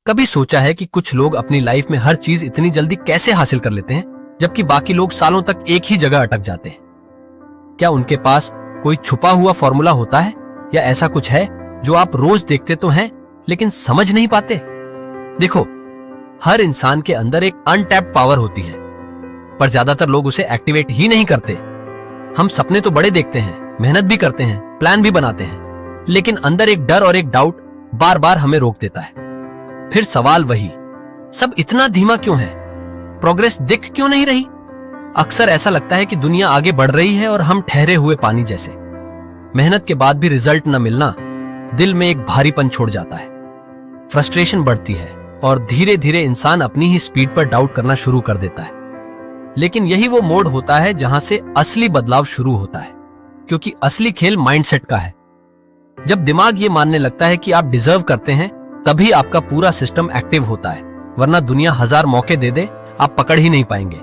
कभी सोचा है कि कुछ लोग अपनी लाइफ में हर चीज इतनी जल्दी कैसे हासिल कर लेते हैं, जबकि बाकी लोग सालों तक एक ही जगह अटक जाते हैं? क्या उनके पास कोई छुपा हुआ फॉर्मूला होता है, या ऐसा कुछ है जो आप रोज देखते तो हैं लेकिन समझ नहीं पाते? देखो, हर इंसान के अंदर एक अनटैप्ड पावर होती है, पर ज्यादातर लोग उसे एक्टिवेट ही नहीं करते। हम सपने तो बड़े देखते हैं, मेहनत भी करते हैं, प्लान भी बनाते हैं, लेकिन अंदर एक डर और एक डाउट बार बार हमें रोक देता है। फिर सवाल वही, सब इतना धीमा क्यों है? प्रोग्रेस दिख क्यों नहीं रही? अक्सर ऐसा लगता है कि दुनिया आगे बढ़ रही है और हम ठहरे हुए पानी जैसे। मेहनत के बाद भी रिजल्ट न मिलना दिल में एक भारीपन छोड़ जाता है। फ्रस्ट्रेशन बढ़ती है और धीरे धीरे इंसान अपनी ही स्पीड पर डाउट करना शुरू कर देता है। लेकिन यही वो मोड़ होता है जहां से असली बदलाव शुरू होता है, क्योंकि असली खेल माइंडसेट का है। जब दिमाग ये मानने लगता है कि आप डिजर्व करते हैं, तभी आपका पूरा सिस्टम एक्टिव होता है, वरना दुनिया 1000 मौके दे दे, आप पकड़ ही नहीं पाएंगे।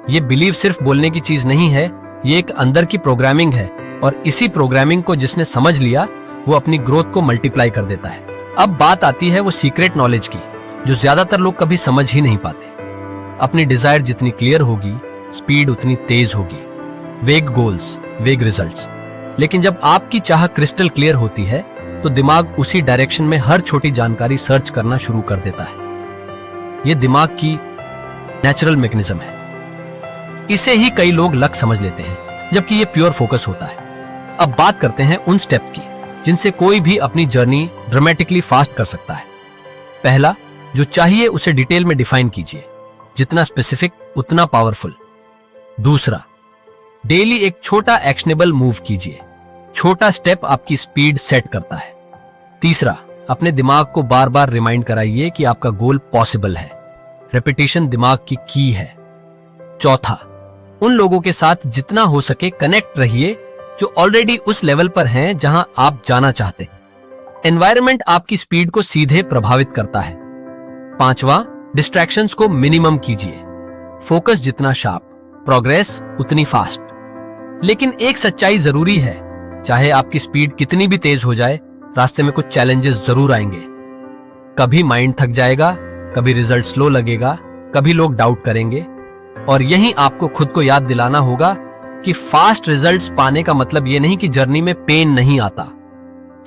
ये बिलीव सिर्फ बोलने की चीज नहीं है, ये एक अंदर की प्रोग्रामिंग है, और इसी प्रोग्रामिंग को जिसने समझ लिया वो अपनी ग्रोथ को मल्टीप्लाई कर देता है। अब बात आती है वो सीक्रेट नॉलेज की, जो ज्यादातर लोग कभी समझ ही नहीं पाते। अपनी डिजायर जितनी क्लियर होगी, स्पीड उतनी तेज होगी। वेग गोल्स, वेग रिजल्ट्स। लेकिन जब आपकी चाह क्रिस्टल क्लियर होती है, तो दिमाग उसी डायरेक्शन में हर छोटी जानकारी सर्च करना शुरू कर देता है। यह दिमाग की नेचुरल मैकेनिज्म है। इसे ही कई लोग लक समझ लेते हैं, जबकि यह प्योर फोकस होता है। अब बात करते हैं उन स्टेप्स की जिनसे कोई भी अपनी जर्नी ड्रामेटिकली फास्ट कर सकता है। पहला, जो चाहिए उसे डिटेल में डिफाइन कीजिए, जितना स्पेसिफिक उतना पावरफुल। दूसरा, डेली एक छोटा एक्शनेबल मूव कीजिए, छोटा स्टेप आपकी स्पीड सेट करता है। तीसरा, अपने दिमाग को बार बार रिमाइंड कराइए कि आपका गोल पॉसिबल है। रेपिटेशन दिमाग की की है। चौथा, उन लोगों के साथ जितना हो सके कनेक्ट रहिए जो ऑलरेडी उस लेवल पर हैं जहां आप जाना चाहते। एनवायरनमेंट आपकी स्पीड को सीधे प्रभावित करता है। पांचवा, डिस्ट्रैक्शंस को मिनिमम कीजिए। फोकस जितना शार्प, प्रोग्रेस उतनी फास्ट। लेकिन एक सच्चाई जरूरी है, चाहे आपकी स्पीड कितनी भी तेज हो जाए, रास्ते में कुछ चैलेंजेस जरूर आएंगे। कभी माइंड थक जाएगा, कभी रिजल्ट स्लो लगेगा, कभी लोग डाउट करेंगे, और यहीं आपको खुद को याद दिलाना होगा कि फास्ट रिजल्ट्स पाने का मतलब ये नहीं कि जर्नी में पेन नहीं आता।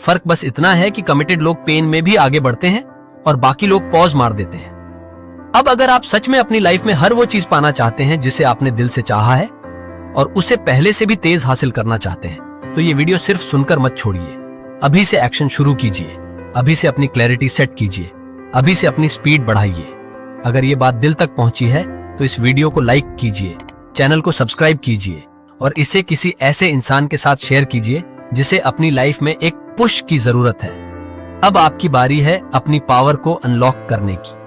फर्क बस इतना है कि कमिटेड लोग पेन में भी आगे बढ़ते हैं और बाकी लोग पॉज मार देते हैं। अब अगर आप सच में अपनी लाइफ में हर वो चीज पाना चाहते हैं जिसे आपने दिल से चाहा है, और उसे पहले से भी तेज हासिल करना चाहते हैं, तो ये वीडियो सिर्फ सुनकर मत छोड़िए। अभी से एक्शन शुरू कीजिए, अभी से अपनी क्लैरिटी सेट कीजिए, अभी से अपनी स्पीड बढ़ाइए। अगर ये बात दिल तक पहुंची है तो इस वीडियो को लाइक कीजिए, चैनल को सब्सक्राइब कीजिए, और इसे किसी ऐसे इंसान के साथ शेयर कीजिए जिसे अपनी लाइफ में एक पुश की जरूरत है। अब आपकी बारी है अपनी पावर को अनलॉक करने की।